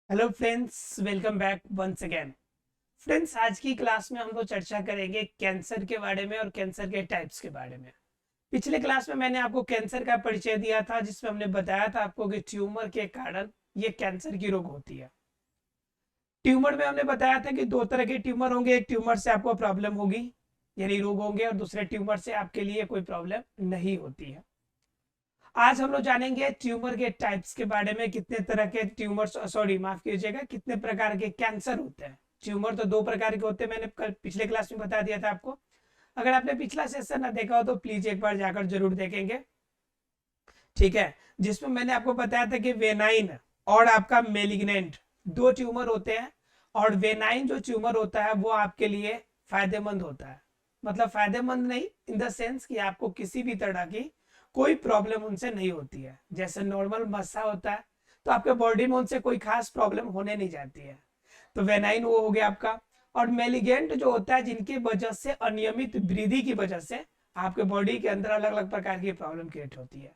Hello friends, welcome back once again. Friends, आज की class में हम लोग चर्चा करेंगे कैंसर के बारे में और कैंसर के टाइप्स के बारे में। पिछले क्लास में मैंने आपको कैंसर का परिचय दिया था, जिसमें हमने बताया था आपको कि ट्यूमर के कारण ये कैंसर की रोग होती है। ट्यूमर में हमने बताया था कि दो तरह के ट्यूमर होंगे, एक ट्यूमर से आपको प्रॉब्लम होगी यानी रोग होंगे, और दूसरे ट्यूमर से आपके लिए कोई प्रॉब्लम नहीं होती है। आज हम लोग जानेंगे ट्यूमर के टाइप्स के बारे में, कितने तरह के ट्यूमर, सॉरी माफ कीजिएगा, कितने प्रकार के कैंसर होते हैं। ट्यूमर तो दो प्रकार के होते हैं, मैंने कल पिछले क्लास में बता दिया था आपको। अगर आपने पिछला सेशन ना देखा हो तो प्लीज एक बार जाकर जरूर देखेंगे, ठीक है। जिसमें मैंने आपको बताया था कि वेनाइन और आपका मेलिग्नेंट दो ट्यूमर होते हैं, और वेनाइन जो ट्यूमर होता है वो आपके लिए फायदेमंद होता है। मतलब फायदेमंद नहीं इन द सेंस कि आपको किसी भी तरह की कोई प्रॉब्लम उनसे नहीं होती है। जैसे नॉर्मल मस्सा होता है तो आपके बॉडी में उनसे कोई खास प्रॉब्लम होने नहीं जाती है, तो वेनाइन वो हो गया आपका। और मेलिगेंट जो होता है, जिनकी वजह से अनियमित वृद्धि की वजह से आपके बॉडी के अंदर अलग अलग प्रकार की प्रॉब्लम क्रिएट होती है।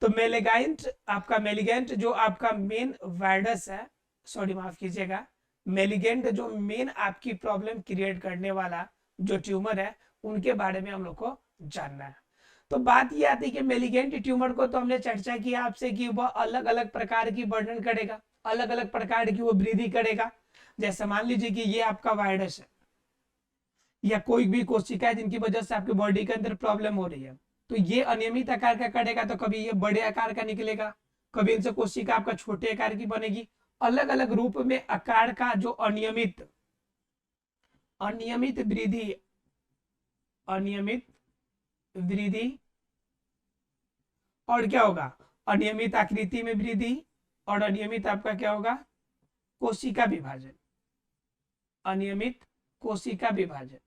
तो मेलिगेंट जो आपका मेन वायरस है, सॉरी माफ कीजिएगा, मेलिगेंट जो मेन आपकी प्रॉब्लम क्रिएट करने वाला जो ट्यूमर है, उनके बारे में हम लोग को जानना है। तो बात ये आती है कि मेलिगेंट ट्यूमर को तो हमने चर्चा किया आपसे कि वह अलग अलग प्रकार की वर्णन करेगा, अलग अलग प्रकार की वो वृद्धि करेगा। जैसे मान लीजिए कि ये आपका वायरस है या कोई भी कोशिका है जिनकी वजह से आपकी बॉडी के अंदर प्रॉब्लम हो रही है, तो ये अनियमित आकार का करेगा, तो कभी ये बड़े आकार का निकलेगा, कभी इनसे कोशिका आपका छोटे आकार की बनेगी। अलग अलग रूप में आकार का जो अनियमित अनियमित वृद्धि अनियमित वृद्धि और क्या होगा, अनियमित आकृति में वृद्धि, और अनियमित आपका क्या होगा, कोशिका विभाजन, अनियमित कोशिका विभाजन,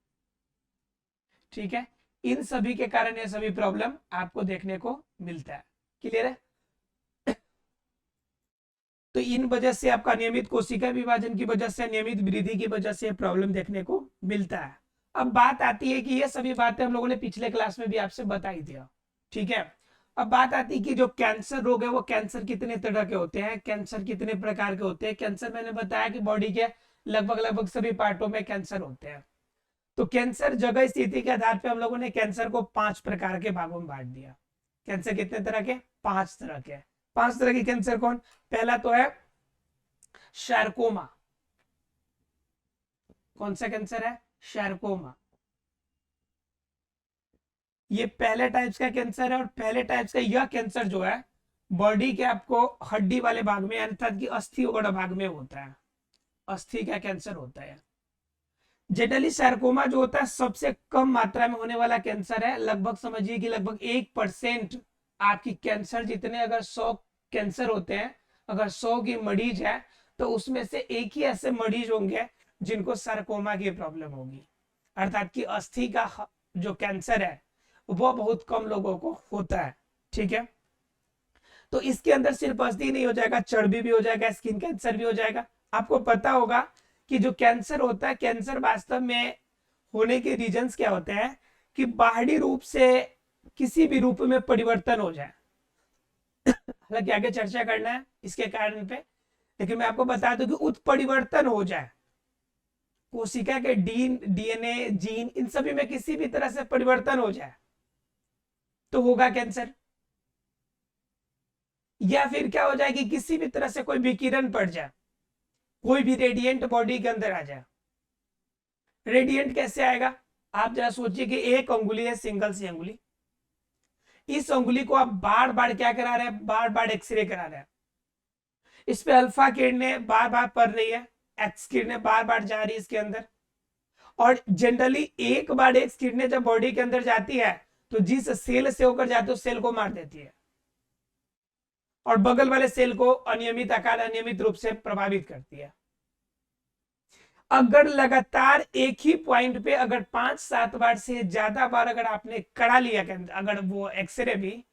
ठीक है। इन सभी के कारण ये सभी प्रॉब्लम आपको देखने को मिलता है। क्लियर है? तो इन वजह से आपका नियमित कोशिका विभाजन की वजह से, नियमित वृद्धि की वजह से प्रॉब्लम देखने को मिलता है। अब बात आती है कि ये सभी बातें हम लोगों ने पिछले क्लास में भी आपसे बताई थी, ठीक है। अब बात आती है कि जो कैंसर रोग है वो कैंसर कितने तरह के होते हैं, कैंसर कितने प्रकार के होते हैं। कैंसर मैंने बताया कि बॉडी के लगभग लगभग सभी पार्टों में कैंसर होते हैं। तो कैंसर जगह स्थिति के आधार पर हम लोगों ने कैंसर को 5 प्रकार के भागों में बांट दिया। कैंसर कितने तरह के? 5 तरह के। 5 तरह के कैंसर कौन? पहला तो है शार्कोमा। कौन सा कैंसर है? शार्कोमा। ये पहले टाइप्स का कैंसर है, और पहले टाइप्स का यह कैंसर जो है बॉडी के आपको हड्डी वाले भाग में, अर्थात कि अस्थि वाला भाग में होता है। अस्थि का कैंसर होता है। जनरली सार्कोमा जो होता है सबसे कम मात्रा में होने वाला कैंसर है। लगभग समझिए कि लगभग 1% आपकी कैंसर जितने, अगर 100 कैंसर होते हैं, अगर 100 की मरीज है, तो उसमें से एक ही ऐसे मरीज होंगे जिनको सार्कोमा की प्रॉब्लम होगी। अर्थात कि अस्थि का जो कैंसर है वो बहुत कम लोगों को होता है, ठीक है। तो इसके अंदर सिर्फ अस्थि नहीं हो जाएगा, चर्बी भी हो जाएगा, स्किन कैंसर भी हो जाएगा। आपको पता होगा कि जो कैंसर होता है, कैंसर वास्तव में होने के रीजंस क्या होते हैं कि बाहरी रूप से किसी भी रूप में परिवर्तन हो जाए। हालांकि आगे चर्चा करना है इसके कारण पे, लेकिन मैं आपको बता दूं कि उत्परिवर्तन हो जाए, कोशिका के डीएनए, जीन, इन सभी में किसी भी तरह से परिवर्तन हो जाए तो होगा कैंसर। या फिर क्या हो जाए कि किसी भी तरह से कोई विकिरण पड़ जाए, कोई भी रेडिएंट बॉडी के अंदर आ जाए। रेडिएंट कैसे आएगा? आप जरा सोचिए कि एक अंगुली है, सिंगल सी अंगुली, इस अंगुली को आप बार बार क्या करा रहे हैं, बार बार एक्सरे करा रहे हैं। इस पे अल्फा किरणें बार बार पड़ रही है, एक्स किरणें बार बार जा रही है इसके अंदर। और जनरली एक बार एक्स किरणें जब बॉडी के अंदर जाती है तो जिस सेल से होकर जाती है उस सेल को मार देती है, और बगल वाले सेल को अनियमित आकार, अनियमित रूप से प्रभावित करती है। अगर लगातार एक ही पॉइंट पे अगर 5-7 बार से ज्यादा बार अगर आपने करा लिया, अगर वो एक्सरे भी,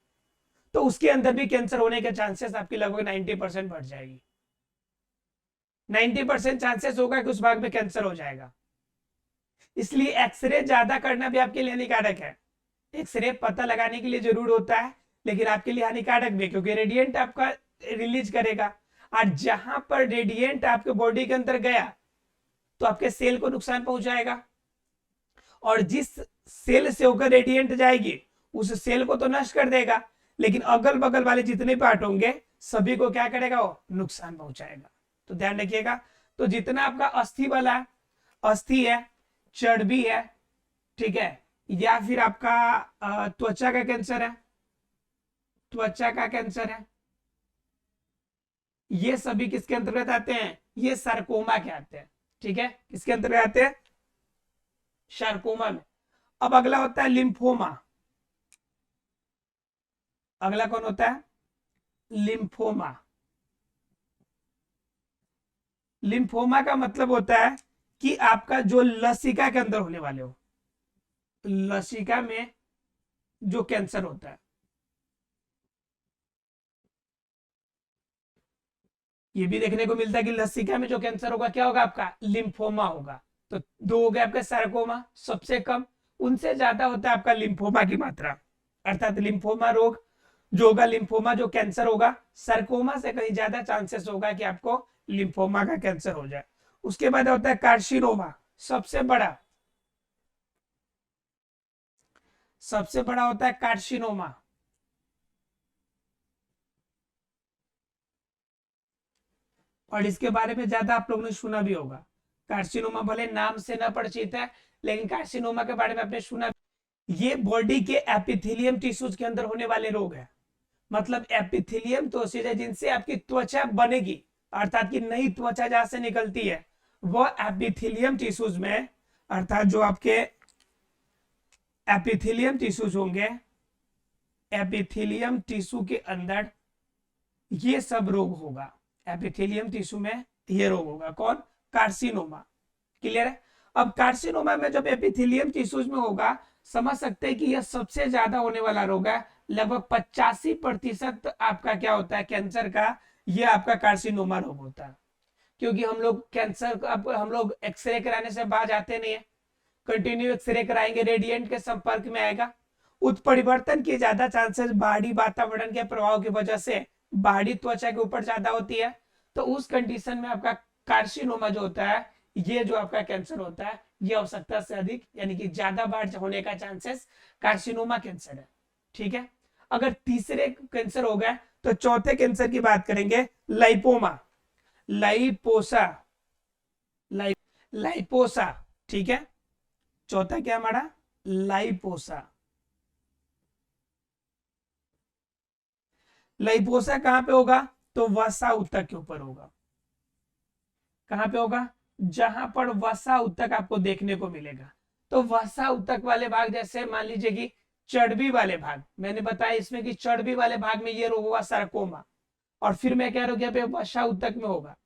तो उसके अंदर भी कैंसर होने के चांसेस आपकी लगभग 90% बढ़ जाएगी। 90% चांसेस होगा कि उस भाग में कैंसर हो जाएगा। इसलिए एक्सरे ज्यादा करना भी आपके लिए हानिकारक है। एक्सरे पता लगाने के लिए जरूर होता है, लेकिन आपके लिए हानिकारक भी, क्योंकि रेडिएंट आपका रिलीज करेगा। और जहां पर रेडिएंट आपके बॉडी के अंदर गया तो आपके सेल को नुकसान पहुंचाएगा, और जिस सेल से होकर रेडिएंट जाएगी उस सेल को तो नष्ट कर देगा, लेकिन अगल बगल वाले जितने पार्ट होंगे सभी को क्या करेगा, वो नुकसान पहुंचाएगा। तो ध्यान रखिएगा। तो जितना आपका अस्थि वाला, अस्थि है, चर्बी है, ठीक है, या फिर आपका त्वचा का कैंसर है, त्वचा का कैंसर है, ये सभी किसके अंतर्गत आते हैं, ये सार्कोमा के आते हैं। ठीक है, किसके अंतर्गत आते हैं, सार्कोमा में। अब अगला होता है लिम्फोमा। अगला कौन होता है, लिम्फोमा। लिम्फोमा का मतलब होता है कि आपका जो लसिका के अंदर होने वाले हो, लसिका में जो कैंसर होता है, ये भी देखने को मिलता है कि लसिका में जो कैंसर होगा क्या होगा, आपका लिम्फोमा होगा। तो दो हो गए आपके सार्कोमा, सबसे कम, उनसे ज्यादा होता है आपका लिम्फोमा की मात्रा, अर्थात लिम्फोमा रोग जो होगा, लिम्फोमा जो कैंसर होगा, सार्कोमा से कहीं ज्यादा चांसेस होगा कि आपको लिम्फोमा का कैंसर हो जाए। उसके बाद होता है कार्सिनोमा, सबसे बड़ा, सबसे बड़ा होता है कार्सिनोमा। और इसके बारे में ज्यादा आप लोगों ने सुना भी होगा। कार्सिनोमा भले नाम से ना परिचित है, लेकिन कार्सिनोमा के बारे में आपने सुना। ये बॉडी के एपिथेलियम टिश्यूज के अंदर होने वाले रोग है। मतलब एपिथेलियम तो है जिनसे आपकी त्वचा बनेगी, अर्थात की नई त्वचा जहां से निकलती है, वह एपिथेलियम टिश्यूज में, अर्थात जो आपके एपिथेलियम टिश्यूज होंगे, एपिथेलियम टिश्यू के अंदर ये सब रोग होगा। एपिथेलियम टिश्यू में ये रोग होगा, कौन, कार्सिनोमा। क्लियर है। अब कार्सिनोमा में जब एपिथेलियम टिश्यूज में होगा, समझ सकते हैं कि यह सबसे ज्यादा होने वाला रोग है। लगभग 85% आपका क्या होता है कैंसर का, यह आपका कार्सिनोमा रोग होता है। क्योंकि हम लोग कैंसर, अब हम लोग एक्सरे कराने से बाज आते नहीं है, कंटिन्यू एक्सरे कराएंगे, रेडिएंट के संपर्क में आएगा। उत्परिवर्तन की ज्यादा चांसेस बाहरी वातावरण के प्रभाव की वजह से बाहरी त्वचा के ऊपर ज्यादा होती है। तो उस कंडीशन में आपका कार्सिनोमा जो होता है, ये जो आपका कैंसर होता है, ये आवश्यकता से अधिक यानी कि ज्यादा बार होने का चांसेस कार्सिनोमा कैंसर है। ठीक है। अगर तीसरे कैंसर हो गए तो चौथे कैंसर की बात करेंगे, लाइपोमा, लाइपोसा, लाइपोसा। ठीक है, चौथा क्या हमारा, लाइपोसा। लाइपोसा कहां पे होगा, तो वसा उत्तक के ऊपर होगा। कहां पे होगा, जहां पर वसा उत्तक आपको देखने को मिलेगा। तो वसा उत्तक वाले भाग, जैसे मान लीजिए कि चर्बी वाले भाग, मैंने बताया इसमें कि चर्बी वाले भाग में ये रोग होगा सार्कोमा, और फिर मैं कह रहा हूं वसा उत्तक में होगा।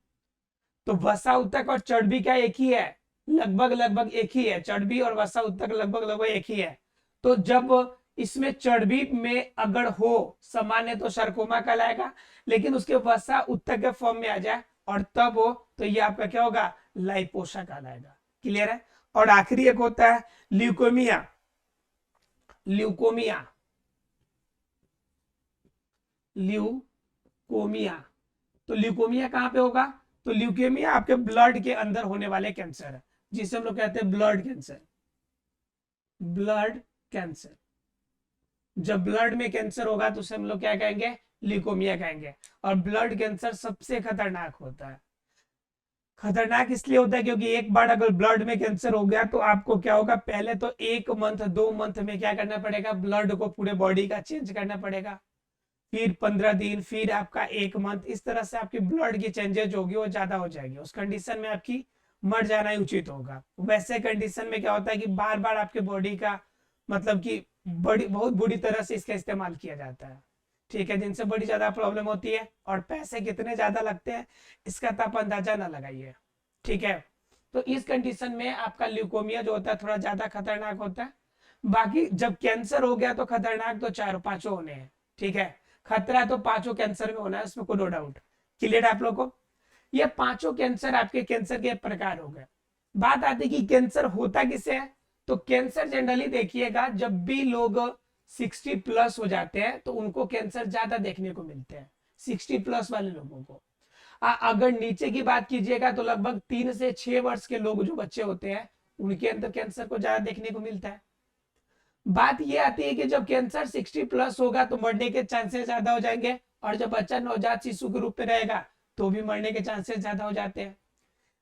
तो वसा उत्तक और चर्बी क्या एक ही है, लगभग लगभग एक ही है, चर्बी और वसा उत्तक लगभग लगभग एक ही है। तो जब इसमें चर्बी में अगर हो सामान्य तो सार्कोमा कहलाएगा, लेकिन उसके वसा उत्तक के फॉर्म में आ जाए और तब हो तो ये आपका क्या होगा, लाइपोसा कहलाएगा। क्लियर है। और आखिरी एक होता है ल्यूकोमिया, ल्यूकोमिया, ल्यूकोमिया। तो ल्यूकोमिया कहां पे होगा, तो ल्यूकेमिया आपके ब्लड के अंदर होने वाले कैंसर है, जिसे हम लोग कहते हैं ब्लड कैंसर। ब्लड कैंसर, जब ब्लड में कैंसर होगा तो उसे हम लोग क्या कहेंगे, ल्यूकोमिया कहेंगे। और ब्लड कैंसर सबसे खतरनाक होता है। खतरनाक इसलिए होता है क्योंकि एक बार अगर ब्लड में कैंसर हो गया तो आपको क्या होगा, पहले तो 1 मंथ 2 मंथ में क्या करना पड़ेगा, ब्लड को पूरे बॉडी का चेंज करना पड़ेगा, फिर 15 दिन, फिर आपका 1 मंथ, इस तरह से आपकी ब्लड की चेंजेज होगी, वो ज्यादा हो जाएगी। उस कंडीशन में आपकी मर जाना ही उचित होगा। वैसे कंडीशन में क्या होता है कि बार बार आपके बॉडी का मतलब कि बड़ी बहुत बुरी तरह से इसका इस्तेमाल किया जाता है। ठीक है, जिनसे बड़ी ज्यादा प्रॉब्लम होती है, और पैसे कितने ज्यादा लगते हैं इसका तो आप अंदाजा ना लगाइए। ठीक है। तो इस कंडीशन में आपका ल्यूकोमिया जो होता है थोड़ा ज्यादा खतरनाक होता है। बाकी जब कैंसर हो गया तो खतरनाक तो चारों पांचों होने हैं। ठीक है, खतरा तो पांचों कैंसर में होना है, उसमें कोई नो डाउट। क्लियर है आप लोग को। ये पांचों कैंसर आपके कैंसर के प्रकार हो गए। बात आती कि कैंसर होता किसे है, तो कैंसर जनरली देखिएगा जब भी लोग 60+ हो जाते हैं तो उनको कैंसर ज्यादा देखने को मिलते हैं, 60+ वाले लोगों को। अगर नीचे की बात कीजिएगा तो लगभग 3 से 6 वर्ष के लोग जो बच्चे होते हैं उनके अंदर कैंसर को ज्यादा देखने को मिलता है। बात ये आती है कि जब कैंसर 60+ होगा तो मरने के चांसेस ज्यादा हो जाएंगे, और जब बच्चा नवजात शिशु के रूप में रहेगा तो भी मरने के चांसेस ज्यादा हो जाते हैं।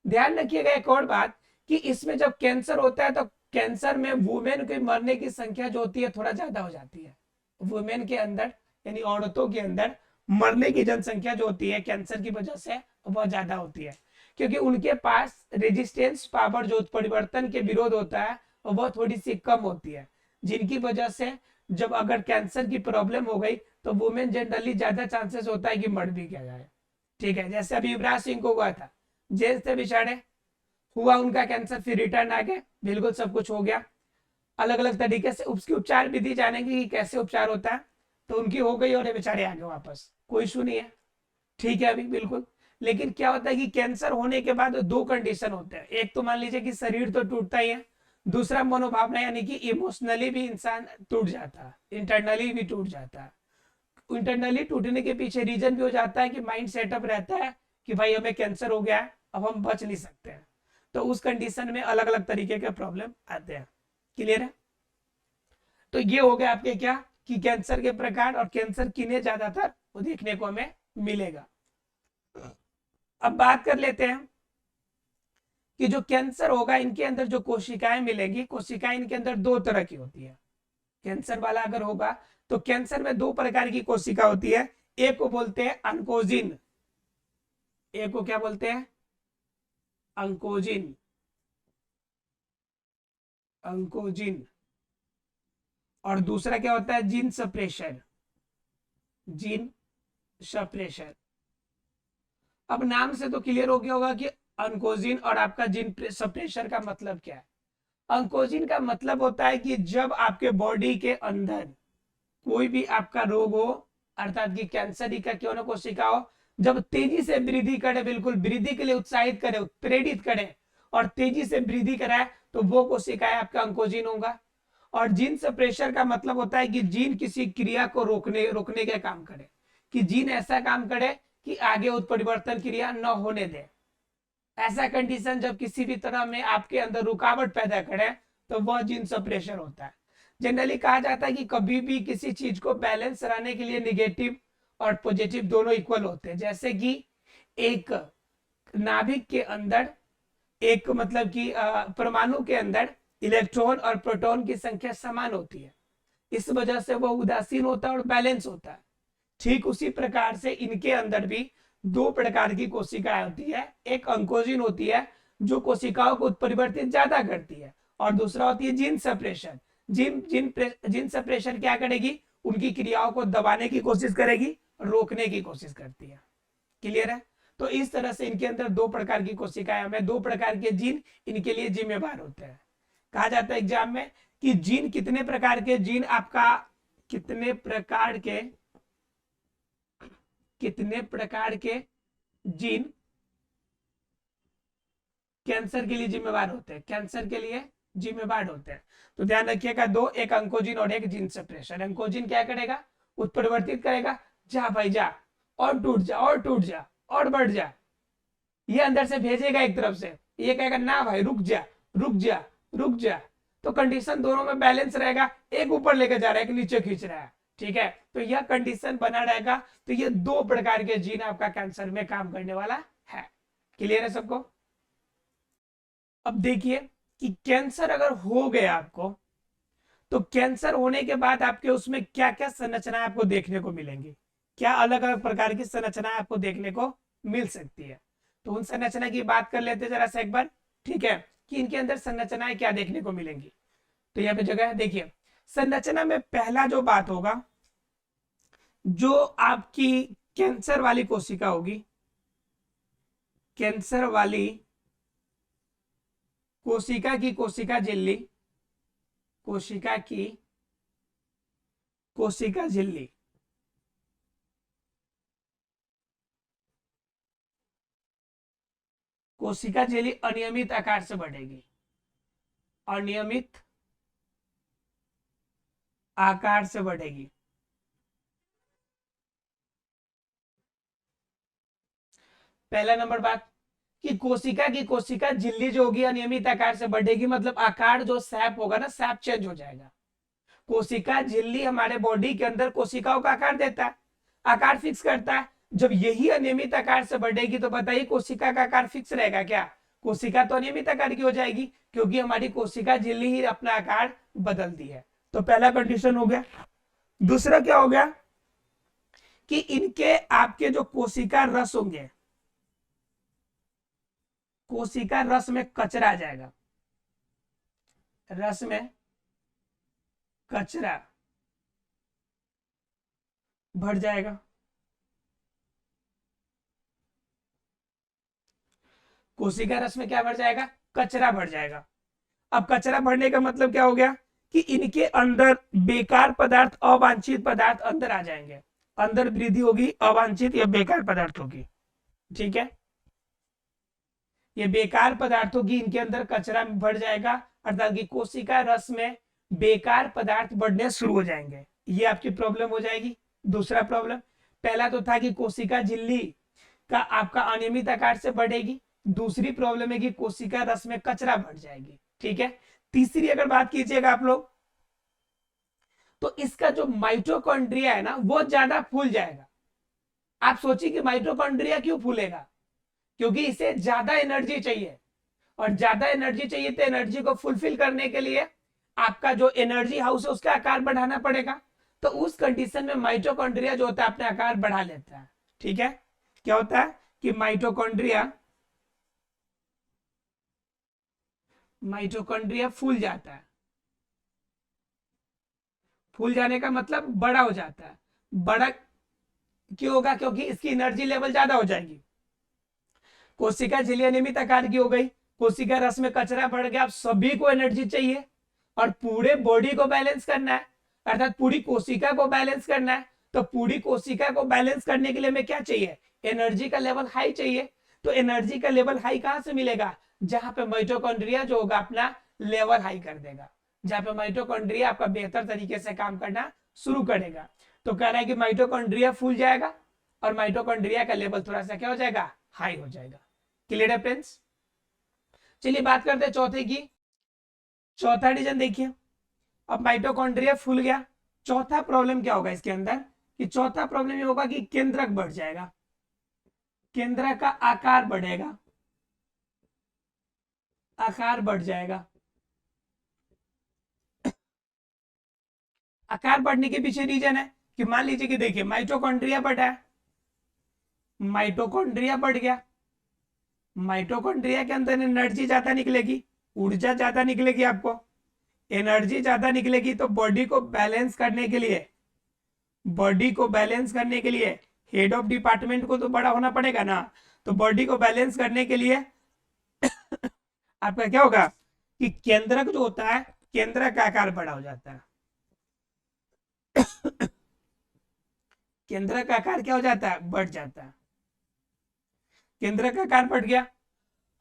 ध्यान रखिएगा एक और बात कि इसमें जब कैंसर होता है तो कैंसर में वुमेन के मरने की संख्या जो होती है थोड़ा ज्यादा हो जाती है। वुमेन के अंदर यानी औरतों के अंदर मरने की जनसंख्या जो होती है कैंसर की वजह से बहुत ज्यादा होती है, क्योंकि उनके पास रेजिस्टेंस पावर जो परिवर्तन के विरोध होता है वह थोड़ी सी कम होती है, जिनकी वजह से जब अगर कैंसर की प्रॉब्लम हो गई तो वुमेन जनरली ज्यादा चांसेस होता है कि मर भी गया जाए। ठीक है, जैसे अभी युवराज सिंह को हुआ था, जेल से बिछाड़े हुआ उनका कैंसर, फिर रिटर्न आ गए, बिल्कुल सब कुछ हो गया। अलग अलग तरीके से उसकी उपचार विधि जानेंगे कि कैसे उपचार होता है, तो उनकी हो गई और ये बेचारे आ गए वापस, कोई इशू नहीं है। ठीक है अभी बिल्कुल। लेकिन क्या होता है कि कैंसर होने के बाद दो कंडीशन होते हैं, एक तो मान लीजिए कि शरीर तो टूटता ही है, दूसरा मनोभावना यानी कि इमोशनली भी इंसान टूट जाता है, इंटरनली भी टूट जाता है। इंटरनली टूटने के पीछे रीजन भी हो जाता है कि माइंड सेटअप रहता है कि भाई हमें कैंसर हो गया है, अब हम बच नहीं सकते हैं, तो उस कंडीशन में अलग अलग तरीके के प्रॉब्लम आते हैं। क्लियर है? तो ये हो गया आपके क्या कि कैंसर के प्रकार और कैंसर किन्हें ज्यादातर वो देखने को हमें मिलेगा। अब बात कर लेते हैं कि जो कैंसर होगा इनके अंदर जो कोशिकाएं मिलेंगी, कोशिकाएं इनके अंदर दो तरह की होती है। कैंसर वाला अगर होगा तो कैंसर में दो प्रकार की कोशिका होती है, एक को बोलते हैं अंकोजिन, एक को क्या बोलते हैं? अंकोजिन, अंकोजिन। और दूसरा क्या होता है? Gene suppressor, gene suppressor. अब नाम से तो क्लियर हो गया होगा कि अंकोजिन और आपका जीन सप्रेशर का मतलब क्या है। अंकोजिन का मतलब होता है कि जब आपके बॉडी के अंदर कोई भी आपका रोग हो, अर्थात कि कैंसर ही का क्यों ना कोशिका हो, जब तेजी से वृद्धि करे, बिल्कुल वृद्धि के लिए उत्साहित करे, प्रेरित करे और तेजी से वृद्धि कराए, तो वो कोशिकाएं आपका अंकोजिन होगा। और जीन सप्रेशर का मतलब होता है कि जीन किसी क्रिया को रोकने रोकने का काम करे, कि जीन ऐसा काम करे कि आगे उत्परिवर्तन क्रिया न होने दे। ऐसा कंडीशन जब किसी भी तरह में आपके अंदर रुकावट पैदा करे तो वह जीन सप्रेशर होता है। जनरली कहा जाता है कि कभी भी किसी चीज को बैलेंस रहने के लिए निगेटिव और पॉजिटिव दोनों इक्वल होते हैं। जैसे कि एक नाभिक के अंदर एक मतलब कि परमाणु के अंदर इलेक्ट्रॉन और प्रोटॉन की संख्या समान होती है, इस वजह से वह उदासीन होता है और बैलेंस होता है। ठीक उसी प्रकार से इनके अंदर भी दो प्रकार की कोशिकाएं होती है, एक अंकोजिन होती है जो कोशिकाओं को उत्परिवर्तित ज्यादा करती है, और दूसरा होती है जीन सप्रेशर। जीन सप्रेशर क्या करेगी? उनकी क्रियाओं को दबाने की कोशिश करेगी, रोकने की कोशिश करती है। क्लियर है? तो इस तरह से इनके अंदर दो प्रकार की कोशिकाएं, हमें दो प्रकार के जीन इनके लिए जिम्मेवार होते हैं। कहा जाता है एग्जाम में कि जीन कितने प्रकार के जीन आपका, कितने प्रकार के, कितने प्रकार के जीन कैंसर के लिए जिम्मेवार होते हैं, कैंसर के लिए जिम्मेवार होते हैं। तो ध्यान रखिएगा दो, एक अंकोजिन और एक जीन सप्रेशर। अंकोजिन क्या करेगा? उत्परिवर्तित करेगा, जा भाई जा, और टूट जा, और टूट जा, और बढ़ जा। ये अंदर से भेजेगा एक तरफ से, ये कहेगा ना भाई रुक जा, रुक जा, रुक जा। तो कंडीशन दोनों में बैलेंस रहेगा, एक ऊपर लेकर जा रहा है, एक नीचे खींच रहा है। ठीक है, तो यह कंडीशन बना रहेगा। तो ये दो प्रकार के जीन आपका कैंसर में काम करने वाला है। क्लियर है सबको? अब देखिए कि कैंसर अगर हो गया आपको, तो कैंसर होने के बाद आपके उसमें क्या क्या संरचनाएं आपको देखने को मिलेंगी, क्या अलग अलग प्रकार की संरचनाएं आपको देखने को मिल सकती है। तो उन संरचना की बात कर लेते हैं जरा सा एक बार। ठीक है, कि इनके अंदर संरचनाएं क्या देखने को मिलेंगी। तो यहाँ पे जगह है, देखिए संरचना में पहला जो बात होगा, जो आपकी कैंसर वाली कोशिका होगी, कैंसर वाली कोशिका की कोशिका झिल्ली, कोशिका की कोशिका झिल्ली, कोशिका झिल्ली अनियमित आकार से बढ़ेगी, अनियमित आकार से बढ़ेगी। पहला नंबर बात कि कोशिका झिल्ली जो होगी अनियमित आकार से बढ़ेगी, मतलब आकार जो सैप होगा ना, सैप चेंज हो जाएगा। कोशिका झिल्ली हमारे बॉडी के अंदर कोशिकाओं का आकार देता है, आकार फिक्स करता है। जब यही अनियमित आकार से बढ़ेगी तो बताइए कोशिका का आकार फिक्स रहेगा क्या? कोशिका तो अनियमित आकार की हो जाएगी, क्योंकि हमारी कोशिका झिल्ली ही अपना आकार बदलती है। तो पहला कंडीशन हो गया। दूसरा क्या हो गया कि इनके आपके जो कोशिका रस होंगे, कोशिका रस में कचरा आ जाएगा, रस में कचरा भर जाएगा। कोशिका रस में क्या भर जाएगा? कचरा भर जाएगा। अब कचरा भरने का मतलब क्या हो गया कि इनके अंदर बेकार पदार्थ, अवांछित पदार्थ अंदर आ जाएंगे, अंदर वृद्धि होगी अवांछित या बेकार पदार्थों की। ठीक है, ये बेकार पदार्थों की इनके अंदर कचरा भर जाएगा, अर्थात कि कोशिका रस में बेकार पदार्थ बढ़ने शुरू हो जाएंगे। ये आपकी प्रॉब्लम हो जाएगी। दूसरा प्रॉब्लम, पहला तो था कि कोशिका झिल्ली का आपका अनियमित आकार से बढ़ेगी, दूसरी प्रॉब्लम है कि कोशिका रस में कचरा बढ़ जाएगी। ठीक है, तीसरी अगर बात कीजिएगा आप लोग, तो इसका जो माइटोकॉन्ड्रिया है ना वो ज्यादा फूल जाएगा। आप सोचिए कि माइटोकॉन्ड्रिया क्यों फूलेगा? क्योंकि इसे ज्यादा एनर्जी चाहिए, और ज्यादा एनर्जी चाहिए तो एनर्जी को फुलफिल करने के लिए आपका जो एनर्जी हाउस है उसका आकार बढ़ाना पड़ेगा। तो उस कंडीशन में माइटोकॉन्ड्रिया जो होता है अपने आकार बढ़ा लेता है। ठीक है, क्या होता है कि माइटोकॉन्ड्रिया फूल जाता है। फूल जाने का मतलब बड़ा हो जाता है। बड़ा क्यों होगा? क्योंकि इसकी एनर्जी लेवल ज्यादा हो जाएगी। कोशिका झिल्ली अनियमित आकार की हो गई, कोशिका रस में कचरा बढ़ गया, अब सभी को एनर्जी चाहिए और पूरे बॉडी को बैलेंस करना है, अर्थात पूरी कोशिका को बैलेंस करना है। तो पूरी कोशिका को बैलेंस करने के लिए हमें क्या चाहिए? एनर्जी का लेवल हाई चाहिए। तो एनर्जी का लेवल हाई कहां से मिलेगा? जहां पे माइटोकॉन्ड्रिया जो होगा अपना लेवल हाई कर देगा, जहां पे माइटोकॉन्ड्रिया आपका बेहतर तरीके से काम करना शुरू करेगा। तो कह रहा है कि माइटोकॉन्ड्रिया फूल जाएगा और माइटोकॉन्ड्रिया का लेवल थोड़ा सा क्या हो जाएगा? हाई हो जाएगा। क्लियर है फ्रेंड्स? चलिए बात करते हैं चौथे की। चौथा रीजन देखिए, अब माइटोकॉन्ड्रिया फूल गया, चौथा प्रॉब्लम क्या होगा इसके अंदर कि चौथा प्रॉब्लम ये होगा कि केंद्रक बढ़ जाएगा, केंद्रक का आकार बढ़ेगा, आकार बढ़ जाएगा। आकार बढ़ने के पीछे रीजन है कि मान लीजिए कि देखिए माइटोकॉन्ड्रिया बढ़ा है, माइटोकॉन्ड्रिया बढ़ गया, माइटोकॉन्ड्रिया के अंदर एनर्जी ज्यादा निकलेगी, ऊर्जा ज्यादा निकलेगी, आपको एनर्जी ज्यादा निकलेगी। तो बॉडी को बैलेंस करने के लिए, बॉडी को बैलेंस करने के लिए हेड ऑफ डिपार्टमेंट को तो बड़ा होना पड़ेगा ना। तो बॉडी को बैलेंस करने के लिए आपका क्या होगा कि केंद्रक जो होता है, केंद्रक का आकार बड़ा हो जाता है। केंद्रक का आकार क्या हो जाता है? बढ़ जाता है। केंद्रक का आकार बढ़ गया।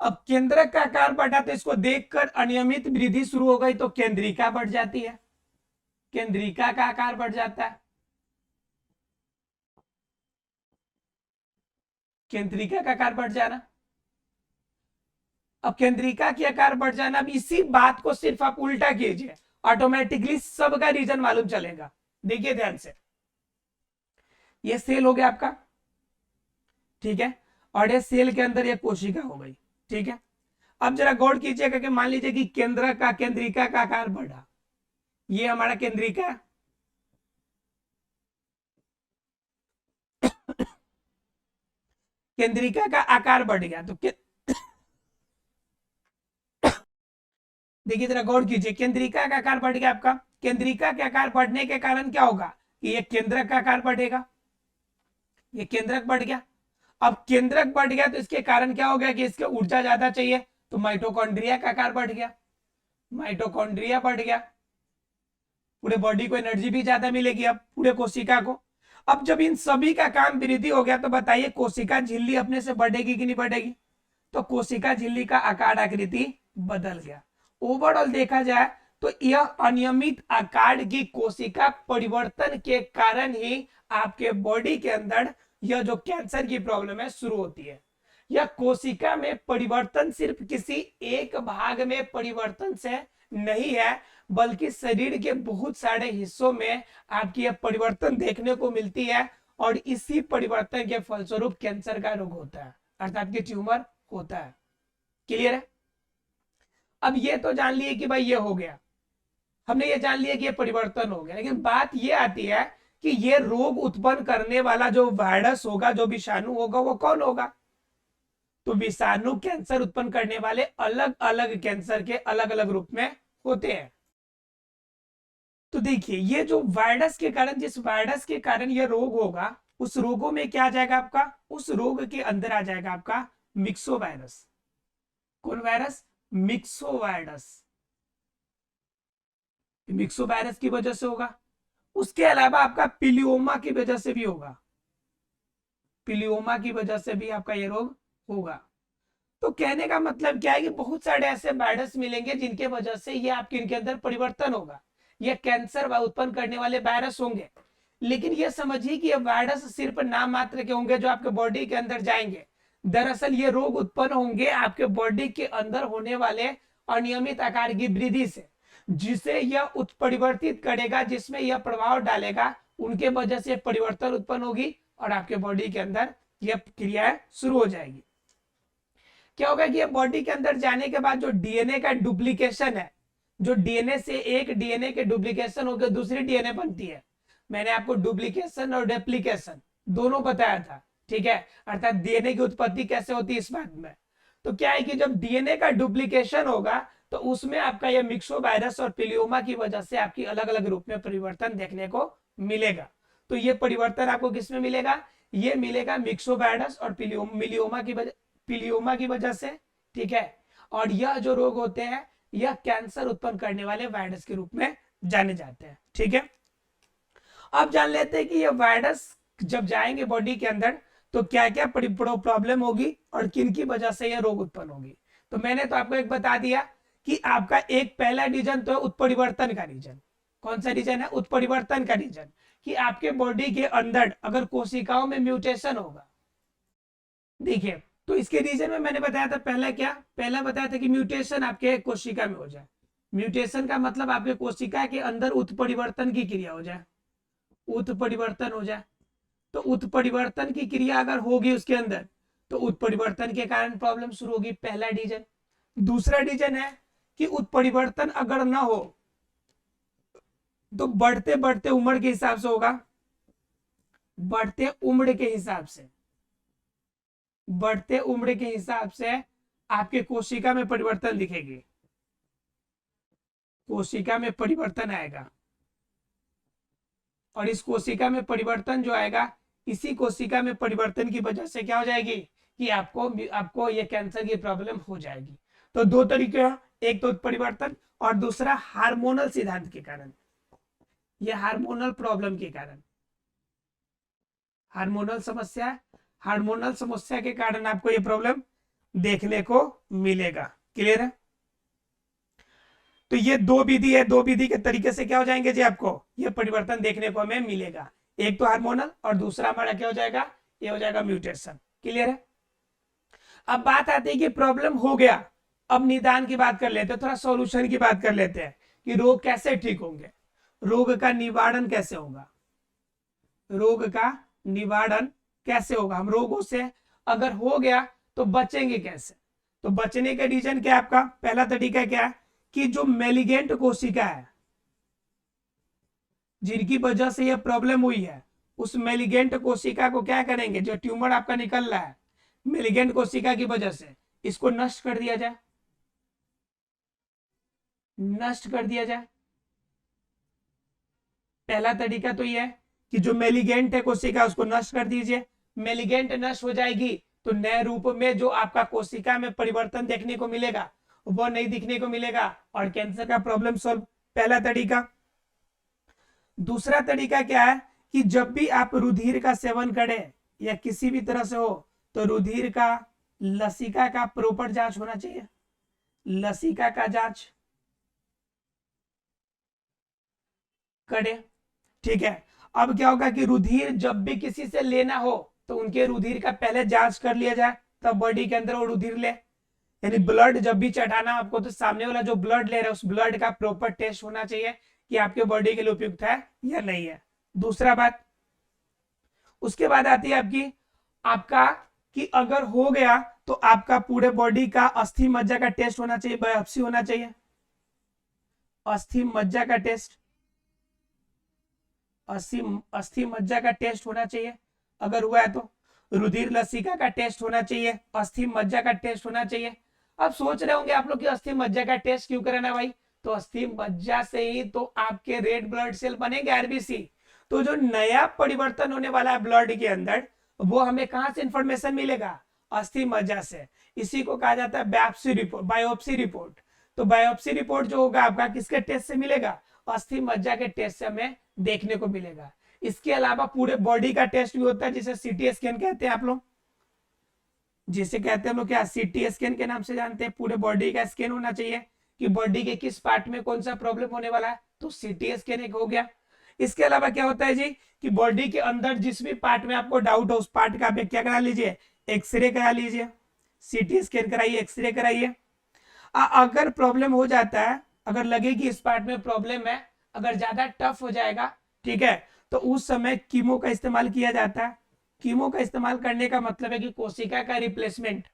अब केंद्रक का आकार बढ़ा तो इसको देखकर अनियमित वृद्धि शुरू हो गई, तो केंद्रिका बढ़ जाती है, केंद्रिका का आकार बढ़ जाता है। केंद्रिका का आकार बढ़ जाना, अब केंद्रिका की आकार बढ़ जाना, अब इसी बात को सिर्फ आप उल्टा कीजिए, ऑटोमेटिकली सबका रीजन मालूम चलेगा। देखिए ध्यान से, ये सेल हो गया आपका, ठीक है, और ये सेल के अंदर ये कोशिका हो गई। ठीक है, अब जरा गौर कीजिएगा कि मान लीजिए कि केंद्रिका का आकार बढ़ा, ये हमारा केंद्रिका है, केंद्रिका का आकार बढ़ गया। तो देखिए जरा गौर कीजिए, केंद्रिका का आकार बढ़ गया आपका, केंद्रिका के आकार बढ़ने के कारण क्या होगा कि ये केंद्रक का आकार बढ़ेगा, ये केंद्रक बढ़ गया। अब केंद्रक बढ़ गया तो इसके कारण क्या हो गया कि इसके ऊर्जा ज्यादा चाहिए, तो माइटोकॉन्ड्रिया का आकार बढ़ गया, माइटोकॉन्ड्रिया बढ़ गया, पूरे बॉडी को एनर्जी भी ज्यादा मिलेगी अब पूरे कोशिका को। अब जब इन सभी का काम वृद्धि हो गया तो बताइए कोशिका झिल्ली अपने से बढ़ेगी कि नहीं बढ़ेगी? तो कोशिका झिल्ली का आकार आकृति बदल गया। ओवरऑल देखा जाए तो यह अनियमित आकार की कोशिका परिवर्तन के कारण ही आपके बॉडी के अंदर यह जो कैंसर की प्रॉब्लम है शुरू होती है। या कोशिका में परिवर्तन सिर्फ किसी एक भाग में परिवर्तन से नहीं है, बल्कि शरीर के बहुत सारे हिस्सों में आपकी यह परिवर्तन देखने को मिलती है, और इसी परिवर्तन के फलस्वरूप कैंसर का रोग होता है, अर्थात कि ट्यूमर होता है। क्लियर है? अब ये तो जान लिए कि भाई ये हो गया, हमने ये जान लिया कि ये परिवर्तन हो गया, लेकिन बात ये आती है कि ये रोग उत्पन्न करने वाला जो वायरस होगा, जो विषाणु होगा, वो कौन होगा? तो विषाणु कैंसर उत्पन्न करने वाले अलग अलग कैंसर के अलग अलग रूप में होते हैं। तो देखिए, ये जो वायरस के कारण, जिस वायरस के कारण ये रोग होगा, उस रोगों में क्या आ जाएगा आपका? उस रोग के अंदर आ जाएगा आपका मिक्सो वायरस। कौन virus? Myxo virus. Myxo virus की वजह से होगा। उसके अलावा आपका पिलियोमा की वजह से भी होगा, पिलियोमा की वजह से भी आपका ये रोग होगा। तो कहने का मतलब क्या है कि बहुत सारे ऐसे वायरस मिलेंगे जिनके वजह से ये आपके इनके अंदर परिवर्तन होगा, ये कैंसर उत्पन्न करने वाले वायरस होंगे। लेकिन ये समझिए कि ये वायरस सिर्फ नाम मात्र के होंगे जो आपके बॉडी के अंदर जाएंगे। दरअसल ये रोग उत्पन्न होंगे आपके बॉडी के अंदर होने वाले अनियमित आकार की वृद्धि से, जिसे यह उत्परिवर्तित करेगा, जिसमें यह प्रभाव डालेगा, उनके वजह से परिवर्तन उत्पन्न होगी और आपके बॉडी के अंदर यह क्रियाएं शुरू हो जाएगी। क्या होगा कि बॉडी के अंदर जाने के बाद जो डीएनए का डुप्लीकेशन है, जो डीएनए से एक डीएनए के डुप्लीकेशन होकर दूसरी डीएनए बनती है, मैंने आपको डुप्लीकेशन और डेप्लीकेशन दोनों बताया था, ठीक है, अर्थात डीएनए की उत्पत्ति कैसे होती है इस बात में। तो क्या है कि जब डीएनए का डुप्लीकेशन होगा तो उसमें आपका यह मिक्सो वायरस और पिलियोमा की वजह से आपकी अलग अलग रूप में परिवर्तन देखने को मिलेगा। तो ये परिवर्तन आपको किसमें मिलेगा? ये मिलेगा मिक्सो वायरस और पिलियोमा की वजह से, ठीक है। और यह जो रोग होते हैं यह कैंसर उत्पन्न करने वाले वायरस के रूप में जाने जाते हैं, ठीक है। अब जान लेते हैं कि ये वायरस जब जाएंगे बॉडी के अंदर तो क्या क्या प्रॉब्लम होगी और किन की वजह से यह रोग उत्पन्न होगी। तो मैंने तो आपको एक बता दिया कि आपका एक पहला रीजन तो है उत्परिवर्तन का रीजन। कौन सा रीजन है? उत्परिवर्तन का रीजन, कि आपके बॉडी के अंदर अगर कोशिकाओं में म्यूटेशन होगा। देखिए, तो इसके रीजन में मैंने बताया था पहला क्या? पहला बताया था कि म्यूटेशन आपके कोशिका में हो जाए। म्यूटेशन का मतलब आपके कोशिका के अंदर उत्परिवर्तन की क्रिया हो जाए, उत्परिवर्तन हो जाए। तो उत्परिवर्तन की क्रिया अगर होगी उसके अंदर तो उत्परिवर्तन के कारण प्रॉब्लम शुरू होगी, पहला रीजन। दूसरा रीजन है कि उत्परिवर्तन अगर ना हो तो बढ़ते बढ़ते उम्र के हिसाब से होगा, बढ़ते उम्र के हिसाब से, बढ़ते उम्र के हिसाब से आपके कोशिका में परिवर्तन दिखेगी, कोशिका में परिवर्तन आएगा। और इस कोशिका में परिवर्तन जो आएगा, इसी कोशिका में परिवर्तन की वजह से क्या हो जाएगी कि आपको ये कैंसर की प्रॉब्लम हो जाएगी। तो दो तरीके हैं, एक तो परिवर्तन और दूसरा हार्मोनल सिद्धांत के कारण, ये हार्मोनल प्रॉब्लम के कारण, हार्मोनल समस्या के कारण आपको ये प्रॉब्लम देखने को मिलेगा। क्लियर है? तो ये दो विधि है, दो विधि के तरीके से क्या हो जाएंगे जी, आपको ये परिवर्तन देखने को हमें मिलेगा। एक तो हार्मोनल और दूसरा हमारा क्या हो जाएगा? ये हो जाएगा म्यूटेशन। क्लियर है? अब बात आती है कि प्रॉब्लम हो गया, अब निदान की बात कर लेते हैं, थोड़ा सॉल्यूशन की बात कर लेते हैं कि रोग कैसे ठीक होंगे, रोग का निवारण कैसे होगा, रोग का निवारण कैसे होगा, हम रोगों से अगर हो गया तो बचेंगे कैसे। तो बचने का रीजन क्या है आपका? पहला तरीका क्या है कि जो मेलिगेंट कोशिका है, जिनकी वजह से यह प्रॉब्लम हुई है, उस मेलिगेंट कोशिका को क्या करेंगे, जो ट्यूमर आपका निकल रहा है मेलिगेंट कोशिका की वजह से, इसको नष्ट कर दिया जाए, नष्ट कर दिया जाए। पहला तरीका तो यह है कि जो मेलिगेंट है कोशिका उसको नष्ट कर दीजिए। मेलिगेंट नष्ट हो जाएगी तो नए रूप में जो आपका कोशिका में परिवर्तन देखने को मिलेगा वो नहीं दिखने को मिलेगा और कैंसर का प्रॉब्लम सॉल्व। पहला तरीका। दूसरा तरीका क्या है कि जब भी आप रुधिर का सेवन करें या किसी भी तरह से हो तो रुधिर का लसिका का प्रॉपर जांच होना चाहिए, लसिका का जांच करें, ठीक है। अब क्या होगा कि रुधिर जब भी किसी से लेना हो तो उनके रुधिर का पहले जांच कर लिया जाए, तब बॉडी के अंदर वो रुधिर ले, यानी ब्लड जब भी चढ़ाना आपको तो सामने वाला जो ब्लड ले रहा है उस ब्लड का प्रॉपर टेस्ट होना चाहिए कि आपके बॉडी के लिए उपयुक्त है या नहीं है। दूसरा बात, उसके बाद आती है आपका कि अगर हो गया तो आपका पूरे बॉडी का अस्थि मज्जा का टेस्ट होना चाहिए, बायोप्सी होना चाहिए, अस्थि मज्जा का टेस्ट, अस्थि मज्जा का टेस्ट होना चाहिए। अगर हुआ है तो रुधिर लसिका का टेस्ट होना चाहिए, अस्थि मज्जा का टेस्ट होना चाहिए। अब सोच रहे होंगे आप लोग कि अस्थि मज्जा का टेस्ट क्यों कराना भाई, तो अस्थि मज्जा से ही तो आपके रेड ब्लड सेल बनेंगे, आरबीसी। तो जो नया परिवर्तन होने वाला है ब्लड के अंदर वो हमें कहां से इंफॉर्मेशन मिलेगा, अस्थि मज्जा से। इसी को कहा जाता है बायोप्सी रिपोर्ट, बायोप्सी रिपोर्ट। तो बायोप्सी रिपोर्ट जो होगा आपका किसके टेस्ट से मिलेगा, अस्थि मज्जा के टेस्ट से हमें देखने को मिलेगा। इसके अलावा पूरे बॉडी का टेस्ट भी होता है जिसे सीटी स्कैन कहते हैं आप लोग, जिसे कहते हैं हम लोग क्या, सीटी स्कैन के नाम से जानते हैं। पूरे बॉडी का स्कैन होना चाहिए कि बॉडी के किस पार्ट में कौन सा प्रॉब्लम होने वाला है, तो सीटी स्कैन एक हो गया। इसके अलावा क्या होता है जी कि बॉडी के अंदर जिस भी पार्ट में आपको डाउट हो उस पार्ट का आप क्या करा लीजिए, एक्सरे करा लीजिए, सीटी स्कैन कराइए, एक्सरे कराइए। अगर प्रॉब्लम हो जाता है, अगर लगे कि इस पार्ट में प्रॉब्लम है, अगर ज्यादा टफ हो जाएगा, ठीक है, तो उस समय कीमो का इस्तेमाल किया जाता है। कीमो का इस्तेमाल करने का मतलब है कि कोशिका का रिप्लेसमेंट।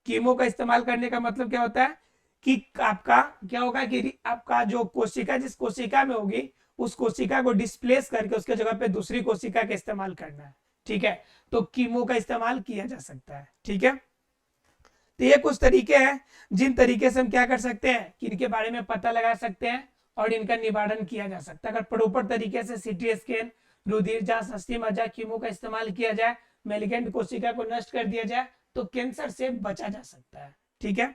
कीमो का इस्तेमाल करने का मतलब क्या होता है कि आपका क्या होगा कि आपका जो कोशिका जिस कोशिका में होगी उस कोशिका को डिस्प्लेस करके उसके जगह पे दूसरी कोशिका का इस्तेमाल करना है, ठीक है। तो कीमो का इस्तेमाल किया जा सकता है, ठीक है। तो ये कुछ तरीके हैं जिन तरीके से हम क्या कर सकते हैं कि इनके बारे में पता लगा सकते हैं और इनका निवारण किया जा सकता है। अगर प्रॉपर तरीके से सीटी स्कैन, रुधिर जांच, अस्थि मज्जा, कीमो का इस्तेमाल किया जाए, मेलिगेंट कोशिका को नष्ट कर दिया जाए तो कैंसर से बचा जा सकता है, ठीक है।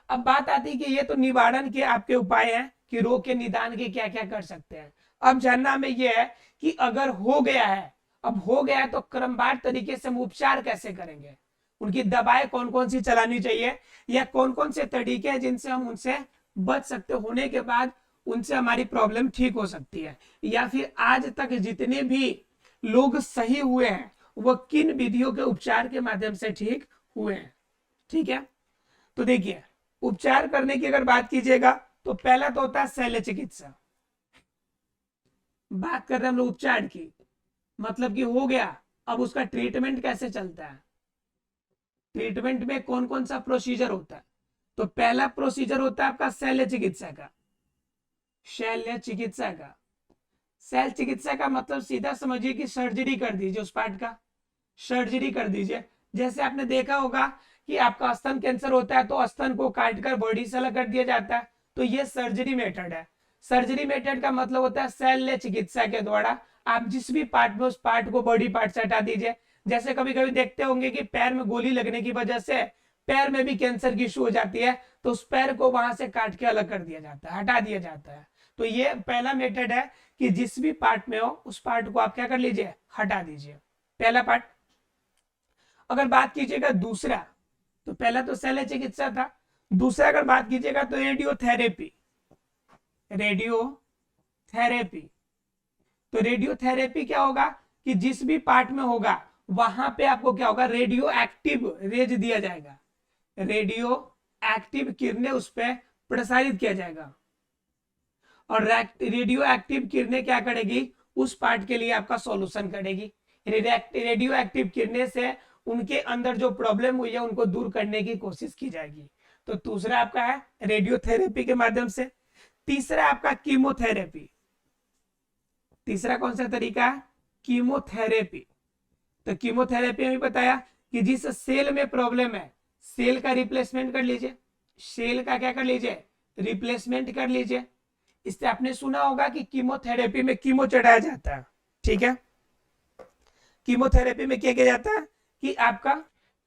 अब बात आती है कि ये तो निवारण के आपके उपाय हैं कि रोग के निदान के क्या क्या कर सकते हैं। अब जानना हमें यह है कि अगर हो गया है, अब हो गया है तो क्रमवार तरीके से हम उपचार कैसे करेंगे, उनकी दवाएं कौन कौन सी चलानी चाहिए या कौन कौन से तरीके हैं जिनसे हम उनसे बच सकते, होने के बाद उनसे हमारी प्रॉब्लम ठीक हो सकती है, या फिर आज तक जितने भी लोग सही हुए हैं वो किन विधियों के उपचार के माध्यम से ठीक हुए हैं, ठीक है। तो देखिए उपचार करने की अगर बात कीजिएगा तो पहला तो होता है शल्य चिकित्सा। बात कर रहे हैं हम लोग उपचार की, मतलब कि हो गया, अब उसका ट्रीटमेंट कैसे चलता है, ट्रीटमेंट में कौन कौन सा प्रोसीजर होता है। तो पहला प्रोसीजर होता है आपका शल्य चिकित्सा का। शल्य चिकित्सा का, शल्य चिकित्सा का मतलब सीधा समझिए कि सर्जरी कर दीजिए, उस पार्ट का सर्जरी कर दीजिए। जैसे आपने देखा होगा कि आपका स्तन कैंसर होता है तो स्तन को काटकर बॉडी से अलग कर दिया जाता है, तो ये सर्जरी मेथड है। सर्जरी मेथड का मतलब होता है शल्य चिकित्सा के द्वारा आप जिस भी पार्ट में उस पार्ट को बॉडी पार्ट से हटा दीजिए। जैसे कभी कभी देखते होंगे कि पैर में गोली लगने की वजह से पैर में भी कैंसर की इशू हो जाती है, तो उस पैर को वहां से काट के अलग कर दिया जाता है, हटा दिया जाता है। तो ये पहला मेथड है कि जिस भी पार्ट में हो उस पार्ट को आप क्या कर लीजिए, हटा दीजिए, पहला पार्ट। अगर बात कीजिएगा दूसरा, तो पहला तो शल्य चिकित्सा था, दूसरा अगर बात कीजिएगा तो रेडियोथेरेपी। रेडियोथेरेपी, तो रेडियोथेरेपी क्या होगा कि जिस भी पार्ट में होगा वहां पे आपको क्या होगा, रेडियो एक्टिव रेज दिया जाएगा, रेडियो एक्टिव किरणें उस पर प्रसारित किया जाएगा। और रेडियो एक्टिव किरणें क्या करेगी, उस पार्ट के लिए आपका सॉल्यूशन करेगी। रेडियो एक्टिव किरणें से उनके अंदर जो प्रॉब्लम हुई है उनको दूर करने की कोशिश की जाएगी। तो दूसरा आपका है रेडियोथेरेपी के माध्यम से। तीसरा आपका कीमोथेरेपी। तीसरा कौन सा तरीका है, कीमोथेरेपी। तो कीमोथेरेपी में बताया कि जिस सेल में प्रॉब्लम है सेल का रिप्लेसमेंट कर लीजिए, सेल का क्या कर लीजिए, रिप्लेसमेंट कर लीजिए। इससे आपने सुना होगा कि कीमोथेरेपी में कीमो चढ़ाया जाता है, ठीक है। कीमोथेरेपी में क्या किया जाता है कि आपका,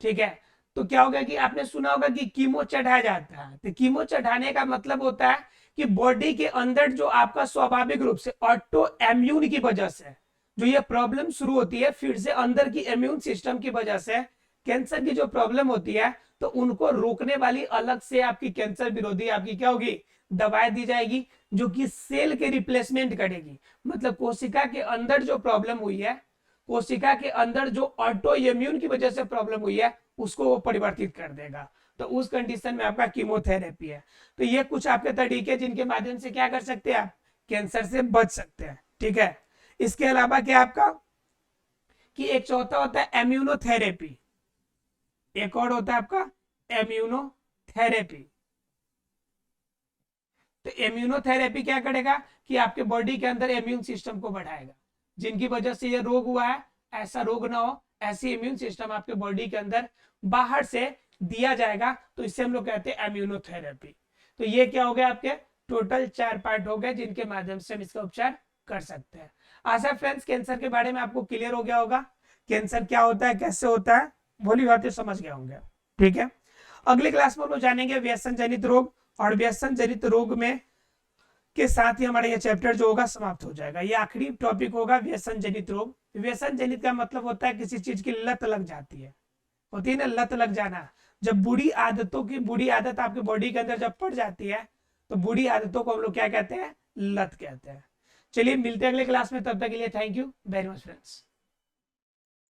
ठीक है, तो क्या होगा कि आपने सुना होगा कि कीमो चढ़ाया जाता है। तो कीमो चढ़ाने का मतलब होता है कि बॉडी के अंदर जो आपका स्वाभाविक रूप से ऑटो इम्यून की वजह से जो ये प्रॉब्लम शुरू होती है, फिर से अंदर की इम्यून सिस्टम की वजह से कैंसर की जो प्रॉब्लम होती है, तो उनको रोकने वाली अलग से आपकी कैंसर विरोधी आपकी क्या होगी, दवाएं दी जाएगी जो कि सेल के रिप्लेसमेंट करेगी। मतलब कोशिका के अंदर जो प्रॉब्लम हुई है कोशिका के अंदर जो ऑटो इम्यून की वजह से प्रॉब्लम हुई है उसको वो परिवर्तित कर देगा। तो उस कंडीशन में आपका कीमोथेरेपी है। तो ये कुछ आपके तरीके जिनके माध्यम से क्या कर सकते हैं आप कैंसर से बच सकते हैं। ठीक है, इसके अलावा क्या आपका कि एक चौथा होता है इम्यूनोथेरेपी, एक और होता है आपका इम्यूनोथेरेपी। तो इम्यूनोथेरेपी क्या करेगा कि आपके बॉडी के अंदर इम्यून सिस्टम को बढ़ाएगा, जिनकी वजह से ये रोग हुआ है ऐसा रोग ना हो, ऐसी इम्यून सिस्टम आपके बॉडी के अंदर बाहर से दिया जाएगा। तो इससे हम लोग कहते हैं इम्यूनोथेरेपी। तो ये क्या हो गया आपके टोटल 4 पार्ट हो गए जिनके माध्यम से हम इसका उपचार कर सकते हैं। आशा फ्रेंड्स कैंसर के बारे में आपको क्लियर हो गया होगा, कैंसर क्या होता है कैसे होता है भली बातें समझ गए होंगे। ठीक है, अगली क्लास में हम लोग जानेंगे व्यसन जनित रोग, और व्यसन जनित रोग में के साथ ही हमारा ये चैप्टर जो होगा समाप्त हो जाएगा। ये आखिरी टॉपिक होगा व्यसन जनित रोग। व्यसन जनित का मतलब होता है किसी चीज की लत लग जाती है, होती है ना लत लग जाना। जब बुरी आदत आपके बॉडी के अंदर जब पड़ जाती है तो बुरी आदतों को हम लोग क्या कहते हैं लत कहते हैं। चलिए मिलते हैं अगले क्लास में, तब तक के लिए thank you very much friends.